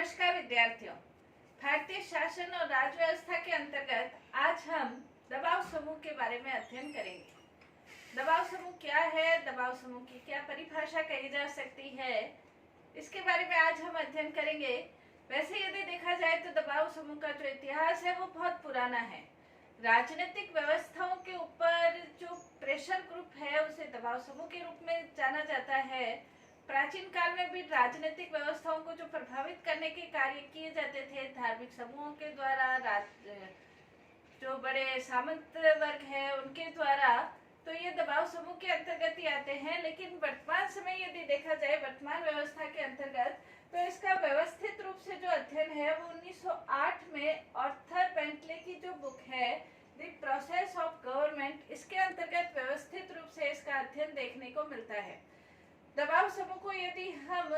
नमस्कार विद्यार्थियों। भारतीय शासन और राज्य व्यवस्था के अंतर्गत आज हम दबाव समूह के बारे में अध्ययन करेंगे। दबाव समूह क्या है, दबाव समूह की क्या परिभाषा कही जा सकती है, इसके बारे में आज हम अध्ययन करेंगे। वैसे यदि देखा जाए तो दबाव समूह का जो इतिहास है वो बहुत पुराना है। राजनीतिक व्यवस्थाओं के ऊपर जो प्रेशर ग्रुप है उसे दबाव समूह के रूप में जाना जाता है। प्राचीन काल में भी राजनीतिक व्यवस्थाओं को जो प्रभावित करने के कार्य किए जाते थे धार्मिक समूहों के द्वारा, जो बड़े सामंत वर्ग है उनके द्वारा, तो ये दबाव समूह के अंतर्गत ही आते हैं। लेकिन वर्तमान समय यदि देखा जाए वर्तमान व्यवस्था के अंतर्गत, तो इसका व्यवस्थित रूप से जो अध्ययन है वो 1908 में आर्थर बेंटले की जो बुक है द प्रोसेस ऑफ गवर्नमेंट, इसके अंतर्गत व्यवस्थित रूप से इसका अध्ययन देखने को मिलता है। दबाव समूह को यदि हम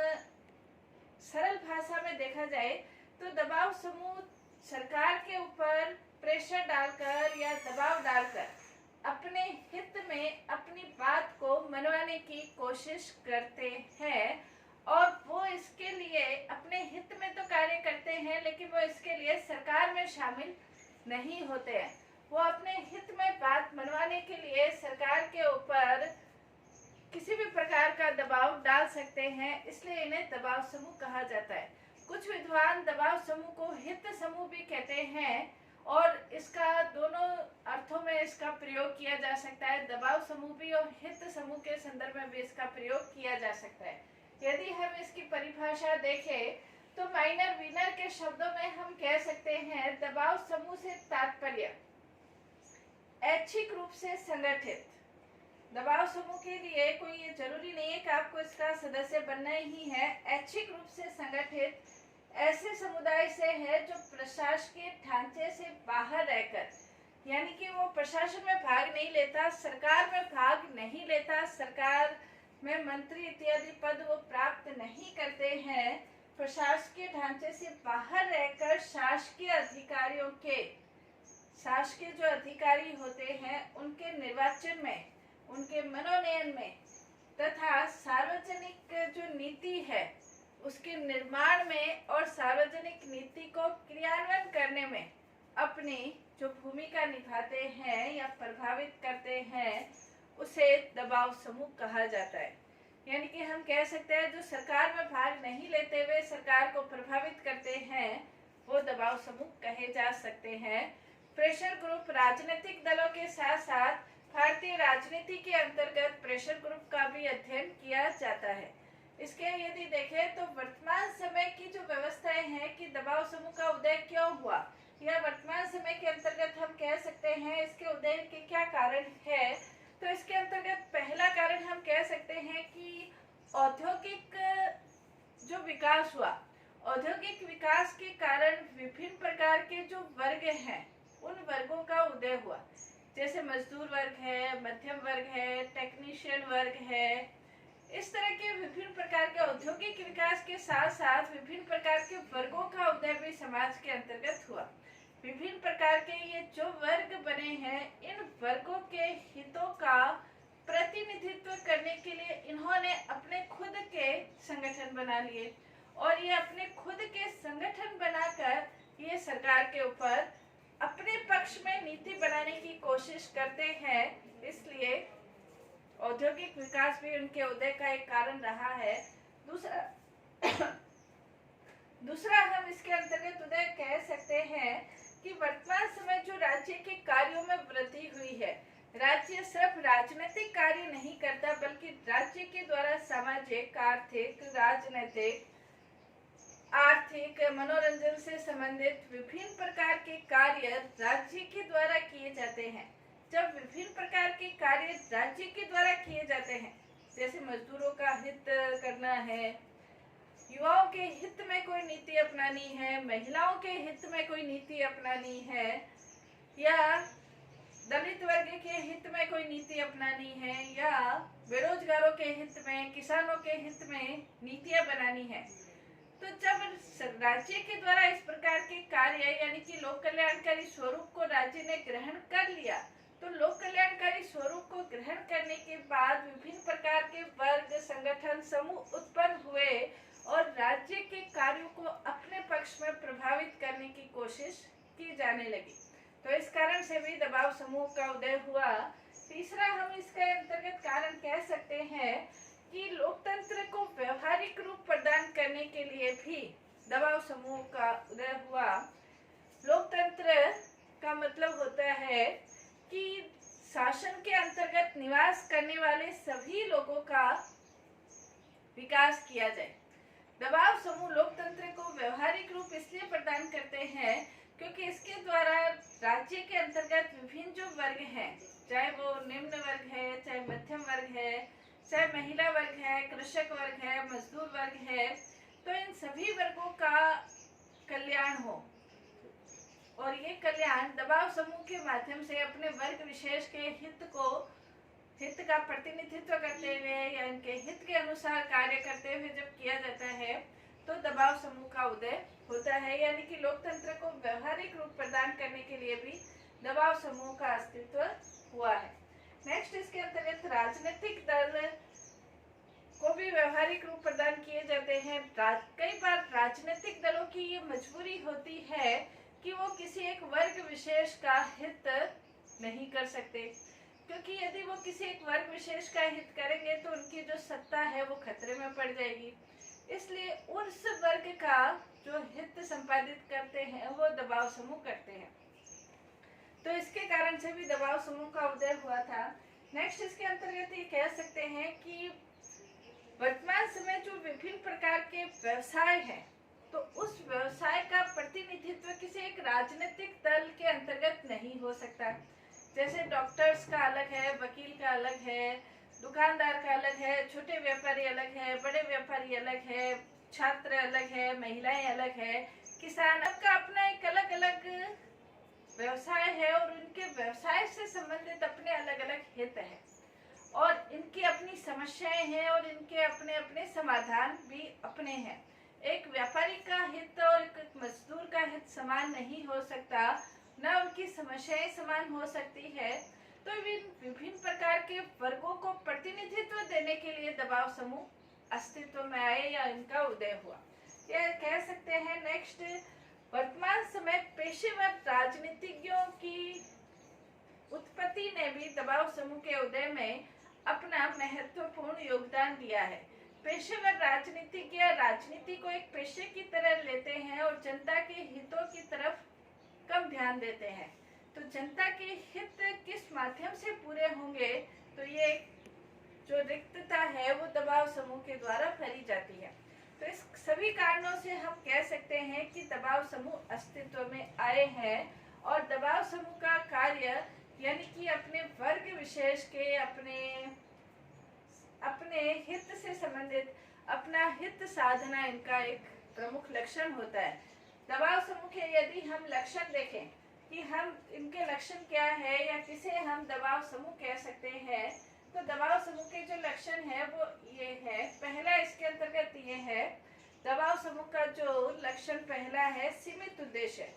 सरल भाषा में देखा जाए तो दबाव समूह सरकार के ऊपर प्रेशर डालकर या दबाव डालकर अपने हित में अपनी बात को मनवाने की कोशिश करते हैं, और वो इसके लिए अपने हित में तो कार्य करते हैं लेकिन वो इसके लिए सरकार में शामिल नहीं होते हैं। वो अपने हित में बात मनवाने के लिए सरकार के ऊपर किसी भी प्रकार का दबाव डाल सकते हैं, इसलिए इन्हें दबाव समूह कहा जाता है। कुछ विद्वान दबाव समूह को हित समूह भी कहते हैं और इसका दोनों अर्थों में इसका प्रयोग किया जा सकता है। दबाव समूह भी और हित समूह के संदर्भ में भी इसका प्रयोग किया जा सकता है। यदि हम इसकी परिभाषा देखें तो माइनर विनर के शब्दों में हम कह सकते हैं दबाव समूह से तात्पर्य ऐच्छिक रूप से संगठित। दबाव समूह के लिए कोई ये जरूरी नहीं है कि आपको इसका सदस्य बनना ही है। ऐच्छिक रूप से संगठित ऐसे समुदाय से है जो प्रशासकीय ढांचे से बाहर रहकर, यानी कि वो प्रशासन में भाग नहीं लेता, सरकार में भाग नहीं लेता, सरकार में मंत्री इत्यादि पद वो प्राप्त नहीं करते हैं। प्रशासकीय ढांचे से बाहर रहकर शासकीय अधिकारियों के, शासकीय जो अधिकारी होते हैं उनके निर्वाचन में, उनके मनोनयन में तथा सार्वजनिक जो नीति है उसके निर्माण में और सार्वजनिक नीति को क्रियान्वयन करने में अपनी जो भूमिका निभाते हैं या प्रभावित करते हैं उसे दबाव समूह कहा जाता है। यानी कि हम कह सकते हैं जो सरकार में भाग नहीं लेते हुए सरकार को प्रभावित करते हैं वो दबाव समूह कहे जा सकते हैं। प्रेशर ग्रुप राजनीतिक दलों के साथ साथ भारतीय राजनीति के अंतर्गत प्रेशर ग्रुप का भी अध्ययन किया जाता है। इसके यदि देखें तो वर्तमान समय की जो व्यवस्थाएं हैं कि दबाव समूह का उदय क्यों हुआ, या वर्तमान समय के अंतर्गत हम कह सकते हैं इसके उदय के क्या कारण है, तो इसके अंतर्गत पहला कारण हम कह सकते हैं कि औद्योगिक जो विकास हुआ, औद्योगिक विकास के कारण विभिन्न प्रकार के जो वर्ग हैं उन वर्गों का उदय हुआ। जैसे मजदूर वर्ग है, मध्यम वर्ग है, टेक्नीशियन वर्ग है, इस तरह के विभिन्न प्रकार के औद्योगिक विकास के साथ साथ विभिन्न प्रकार के वर्गों का उदय भी समाज के अंतर्गत हुआ। विभिन्न प्रकार के ये जो वर्ग बने हैं इन वर्गों के हितों का प्रतिनिधित्व करने के लिए इन्होंने अपने खुद के संगठन बना लिए, और ये अपने खुद के संगठन बनाकर ये सरकार के ऊपर अपने पक्ष में नीति बनाने की कोशिश करते हैं। इसलिए औद्योगिक विकास भी उनके उदय का एक कारण रहा है। दूसरा हम इसके अंतर्गत उदय कह सकते हैं कि वर्तमान समय जो राज्य के कार्यों में वृद्धि हुई है, राज्य सिर्फ राजनीतिक कार्य नहीं करता बल्कि राज्य के द्वारा सामाजिक, आर्थिक, राजनीतिक, आर्थिक, मनोरंजन से संबंधित विभिन्न प्रकार के कार्य राज्य के द्वारा किए जाते हैं। जब विभिन्न प्रकार के कार्य राज्य के द्वारा किए जाते हैं, जैसे मजदूरों का हित करना है, युवाओं के हित में कोई नीति अपनानी है, महिलाओं के हित में कोई नीति अपनानी है, या दलित वर्ग के हित में कोई नीति अपनानी है, या बेरोजगारों के हित में, किसानों के हित में नीतियां बनानी है, तो जब राज्य के द्वारा इस प्रकार के कार्य यानी कि लोक कल्याणकारी स्वरूप को राज्य ने ग्रहण कर लिया, तो लोक कल्याणकारी स्वरूप को ग्रहण करने के बाद विभिन्न प्रकार के वर्ग, संगठन, समूह उत्पन्न हुए और राज्य के कार्यों को अपने पक्ष में प्रभावित करने की कोशिश की जाने लगी। तो इस कारण से भी दबाव समूह का उदय हुआ। तीसरा हम इसके अंतर्गत कारण कह सकते हैं कि लोकतंत्र को व्यवहारिक रूप प्रदान करने के लिए भी दबाव समूह का उदय हुआ। लोकतंत्र का मतलब होता है कि शासन के अंतर्गत निवास करने वाले सभी लोगों का विकास किया जाए। दबाव समूह लोकतंत्र को व्यवहारिक रूप इसलिए प्रदान करते हैं क्योंकि इसके द्वारा राज्य के अंतर्गत विभिन्न जो वर्ग हैं, चाहे वो निम्न वर्ग है, चाहे मध्यम वर्ग है, चाहे महिला वर्ग है, कृषक वर्ग है, मजदूर वर्ग है, तो इन सभी वर्गों का कल्याण हो। और ये कल्याण दबाव समूह के माध्यम से अपने वर्ग विशेष के हित का प्रतिनिधित्व करते हुए या इनके हित के अनुसार कार्य करते हुए जब किया जाता है तो दबाव समूह का उदय होता है। यानी कि लोकतंत्र को व्यवहारिक रूप प्रदान करने के लिए भी दबाव समूह का अस्तित्व हुआ है। नेक्स्ट इसके अंतर्गत राजनीतिक दल को भी व्यवहारिक रूप प्रदान किए जाते हैं। कई बार राजनीतिक दलों की ये मजबूरी होती है कि वो किसी एक वर्ग विशेष का हित नहीं कर सकते, क्योंकि यदि वो किसी एक वर्ग विशेष का हित करेंगे तो उनकी जो सत्ता है वो खतरे में पड़ जाएगी। इसलिए उस वर्ग का जो हित संपादित करते हैं वो दबाव समूह करते हैं। तो इसके कारण से भी दबाव समूह का उदय हुआ था। नेक्स्ट इसके अंतर्गत ये कह सकते हैं कि वर्तमान समय जो विभिन्न प्रकार के व्यवसाय हैं, तो उस व्यवसाय का प्रतिनिधित्व किसी एक राजनीतिक दल के अंतर्गत नहीं हो सकता। जैसे डॉक्टर्स का अलग है, वकील का अलग है, दुकानदार का अलग है, छोटे व्यापारी अलग है, बड़े व्यापारी अलग है, छात्र अलग है, महिलाएं अलग है, किसान, सबका अपना एक अलग अलग व्यवसाय है और उनके व्यवसाय से संबंधित अपने अलग अलग हित है और इनकी अपनी समस्याएं हैं और इनके अपने अपने समाधान भी अपने हैं। एक व्यापारी का हित और एक मजदूर का हित समान नहीं हो सकता, न उनकी समस्याएं समान हो सकती है। तो विभिन्न प्रकार के वर्गों को प्रतिनिधित्व देने के लिए दबाव समूह अस्तित्व में आए या इनका उदय हुआ, यह कह सकते हैं। नेक्स्ट, वर्तमान समय पेशेवर राजनीतिज्ञों की उत्पत्ति ने भी दबाव समूह के उदय में अपना महत्वपूर्ण योगदान दिया है। पेशेवर राजनीतिज्ञ राजनीति को एक पेशे की तरह लेते हैं और जनता के हितों की तरफ कम ध्यान देते हैं। तो जनता के हित किस माध्यम से पूरे होंगे, तो ये जो रिक्तता है वो दबाव समूह के द्वारा भरी जाती है। तो इस सभी कारणों से हम कह सकते हैं कि दबाव समूह अस्तित्व में आए हैं और दबाव समूह का कार्य यानी कि अपने वर्ग विशेष के अपने हित से संबंधित अपना हित साधना इनका एक प्रमुख लक्षण होता है। दबाव समूह के यदि हम लक्षण देखें कि हम इनके लक्षण क्या है या किसे हम दबाव समूह कह सकते हैं, तो दबाव समूह के जो लक्षण है वो ये है। पहला इसके अंतर्गत ये है, दबाव समूह का जो लक्षण पहला है सीमित उद्देश्य।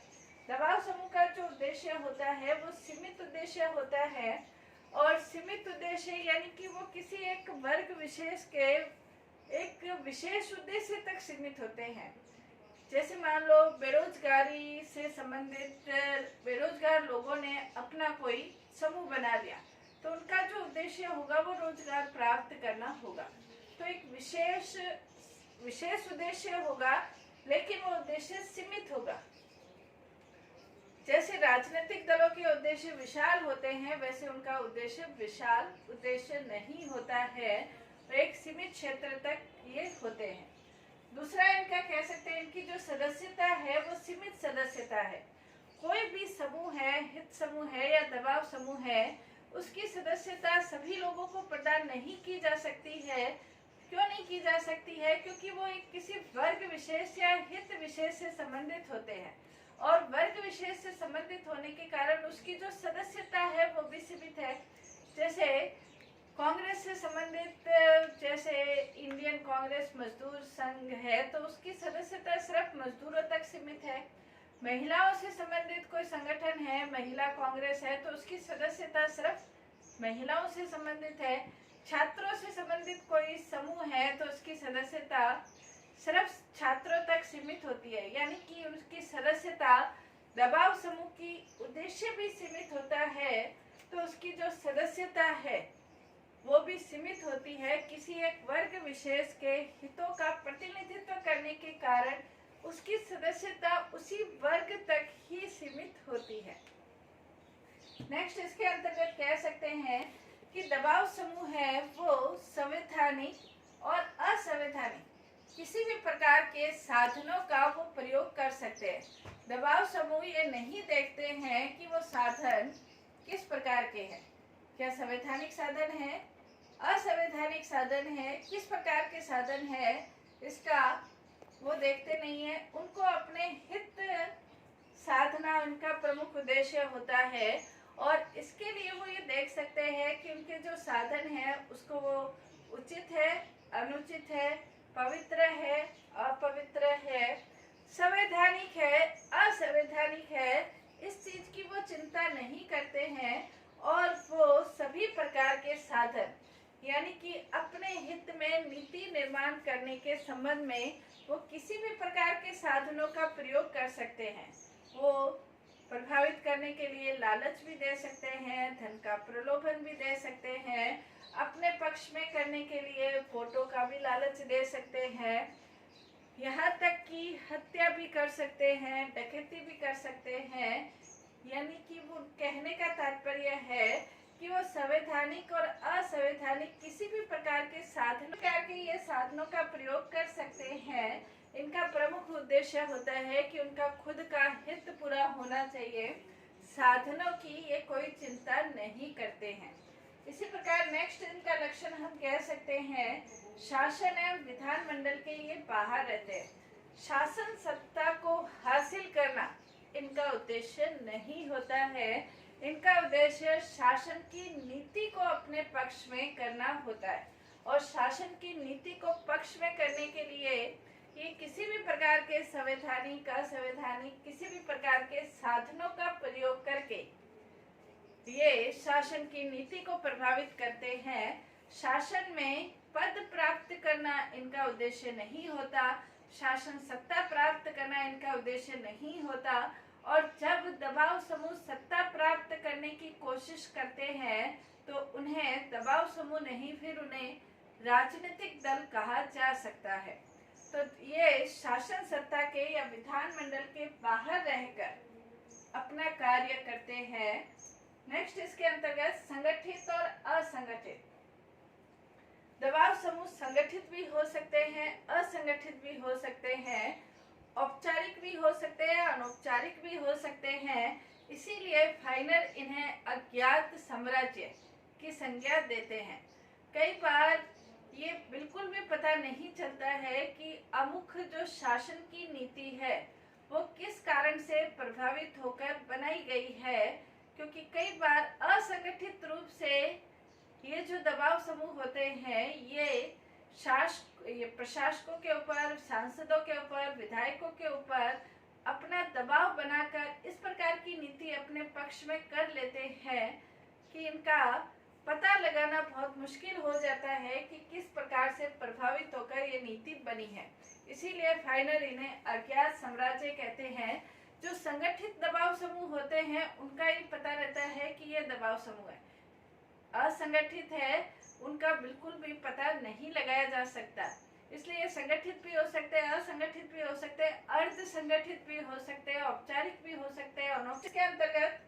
दबाव समूह का जो उद्देश्य होता है वो सीमित उद्देश्य होता है और सीमित उद्देश्य यानी कि वो किसी एक वर्ग विशेष के एक विशेष उद्देश्य तक सीमित होते हैं। जैसे मान लो बेरोजगारी से संबंधित बेरोजगार लोगों ने अपना कोई समूह बना लिया, तो उनका जो उद्देश्य होगा वो रोजगार प्राप्त करना होगा। तो एक विशेष उद्देश्य होगा, लेकिन वो उद्देश्य सीमित होगा। जैसे राजनीतिक दलों के उद्देश्य विशाल होते हैं, वैसे उनका उद्देश्य विशाल उद्देश्य नहीं होता है, एक सीमित क्षेत्र तक ये होते हैं। दूसरा इनका कह सकते हैं, इनकी जो सदस्यता है वो सीमित सदस्यता है। कोई भी समूह है, हित समूह है या दबाव समूह है, उसकी सदस्यता सभी लोगों को प्रदान नहीं की जा सकती है। क्यों नहीं की जा सकती है? क्योंकि वो एक किसी वर्ग विशेष या हित विशेष से संबंधित होते हैं और वर्ग विशेष से संबंधित होने के कारण उसकी जो सदस्यता है वो भी सीमित है। जैसे कांग्रेस से संबंधित, जैसे इंडियन कांग्रेस मजदूर संघ है, तो उसकी सदस्यता सिर्फ मजदूरों तक सीमित है। महिलाओं से संबंधित कोई संगठन है, महिला कांग्रेस है, तो उसकी सदस्यता सिर्फ महिलाओं से संबंधित है। छात्रों से संबंधित कोई समूह है तो उसकी सदस्यता सिर्फ छात्रों तक सीमित होती है, यानी कि उसकी सदस्यता दबाव समूह की उद्देश्य भी सीमित होता है, तो उसकी जो सदस्यता है वो भी सीमित होती है। किसी एक वर्ग विशेष के हितों का प्रतिनिधित्व करने के कारण उसकी सदस्यता उसी वर्ग तक ही सीमित होती है। नेक्स्ट, इसके अंतर्गत कह सकते हैं कि दबाव समूह है वो संवैधानिक और असंवैधानिक किसी भी प्रकार के साधनों का वो प्रयोग कर सकते हैं। दबाव समूह ये नहीं देखते हैं कि वो साधन किस प्रकार के हैं, क्या संवैधानिक साधन है, असंवैधानिक साधन है, किस प्रकार के साधन है, इसका वो देखते नहीं है। उनको अपने हित साधना उनका प्रमुख उद्देश्य होता है, और इसके लिए वो ये देख सकते हैं कि उनके जो साधन है उसको वो उचित है, अनुचित है, पवित्र है, अपवित्र है, संवैधानिक है, असंवैधानिक है, इस चीज की वो चिंता नहीं करते हैं। और वो सभी प्रकार के साधन, यानी कि अपने हित में नीति निर्माण करने के संबंध में वो किसी भी प्रकार के साधनों का प्रयोग कर सकते हैं। वो प्रभावित करने के लिए लालच भी दे सकते हैं, धन का प्रलोभन भी दे सकते हैं, अपने पक्ष में करने के लिए वोटों का भी लालच दे सकते हैं, यहाँ तक कि हत्या भी कर सकते हैं, डकैती भी कर सकते हैं। यानी कि वो कहने का तात्पर्य है कि वो संवैधानिक और असंवैधानिक किसी भी प्रकार के ये साधनों का प्रयोग कर सकते हैं। इनका प्रमुख उद्देश्य होता है कि उनका खुद का हित पूरा होना चाहिए, साधनों की ये कोई चिंता नहीं करते हैं। इसी प्रकार नेक्स्ट इनका लक्षण हम कह सकते हैं, शासन एवं विधानमंडल के ये बाहर रहते हैं। शासन सत्ता को हासिल करना इनका उद्देश्य नहीं होता है। इनका उद्देश्य शासन की नीति को अपने पक्ष में करना होता है, और शासन की नीति को पक्ष में करने के लिए ये किसी भी प्रकार के संवैधानिक, असंवैधानिक किसी भी प्रकार के साधनों का प्रयोग करके ये शासन की नीति को प्रभावित करते हैं। शासन में पद प्राप्त करना इनका उद्देश्य नहीं होता, शासन सत्ता प्राप्त करना इनका उद्देश्य नहीं होता। और जब दबाव समूह सत्ता प्राप्त करने की कोशिश करते हैं तो उन्हें दबाव समूह नहीं, फिर उन्हें राजनीतिक दल कहा जा सकता है। तो ये शासन सत्ता के या विधानमंडल के बाहर रहकर अपना कार्य करते हैं। नेक्स्ट, इसके अंतर्गत संगठित और असंगठित। दबाव समूह संगठित भी हो सकते हैं, असंगठित भी हो सकते हैं, औपचारिक भी हो सकते हैं, अनौपचारिक भी हो सकते हैं। इसीलिए फाइनर इन्हें अज्ञात साम्राज्य की संज्ञा देते हैं। कई बार ये बिल्कुल भी पता नहीं चलता है कि अमुख जो शासन की नीति है वो किस कारण से प्रभावित होकर बनाई गई है, क्योंकि कई बार असंगठित रूप से ये जो दबाव समूह होते हैं ये प्रशासकों के ऊपर, सांसदों के ऊपर, विधायकों के ऊपर अपना दबाव बनाकर इस प्रकार की नीति अपने पक्ष में कर लेते हैं कि इनका पता लगाना बहुत मुश्किल हो जाता है कि किस प्रकार से प्रभावित होकर ये नीति बनी है। इसीलिए फाइनर इन्हें अज्ञात साम्राज्य कहते हैं। जो संगठित दबाव समूह होते हैं उनका ये पता रहता है कि ये दबाव समूह है। असंगठित है, उनका बिल्कुल भी पता नहीं लगाया जा सकता। इसलिए संगठित भी हो सकते हैं, असंगठित भी हो सकते हैं, अर्ध संगठित भी हो सकते हैं, औपचारिक भी हो सकते हैं, अनौपचारिक के अंतर्गत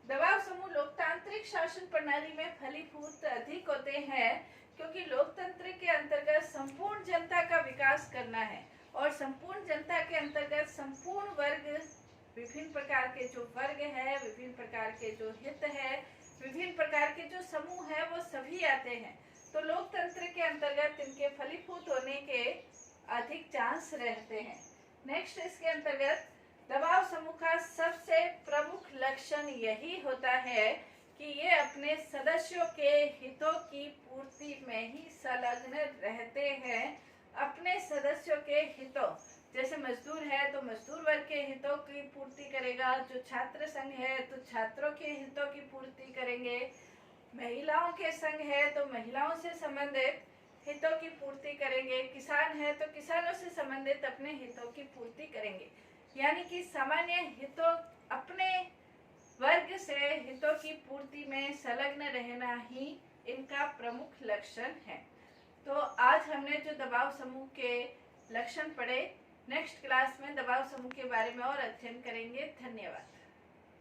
दबाव समूह लोकतांत्रिक शासन प्रणाली में फलीभूत अधिक होते हैं, क्योंकि लोकतंत्र के अंतर्गत संपूर्ण जनता का विकास करना है, और संपूर्ण जनता के अंतर्गत संपूर्ण वर्ग, विभिन्न प्रकार के जो वर्ग है, विभिन्न प्रकार के जो हित है, विभिन्न प्रकार के जो समूह है वो सभी आते हैं। तो लोकतंत्र के अंतर्गत इनके फलीभूत होने के अधिक चांस रहते हैं। नेक्स्ट, इसके अंतर्गत दबाव समूह का सबसे प्रमुख लक्षण यही होता है कि ये अपने सदस्यों के हितों की पूर्ति में ही संलग्न रहते हैं। अपने सदस्यों के हितों, जैसे मजदूर है तो मजदूर वर्ग के हितों की पूर्ति करेगा, जो छात्र संघ है तो छात्रों के हितों की पूर्ति करेंगे, महिलाओं के संघ है तो महिलाओं से संबंधित हितों की पूर्ति करेंगे, किसान है तो किसानों से संबंधित अपने हितों की पूर्ति करेंगे। यानी कि सामान्य हितों, अपने वर्ग से हितों की पूर्ति में संलग्न रहना ही इनका प्रमुख लक्षण है। तो आज हमने जो दबाव समूह के लक्षण पढ़े, नेक्स्ट क्लास में दबाव समूह के बारे में और अध्ययन करेंगे। धन्यवाद।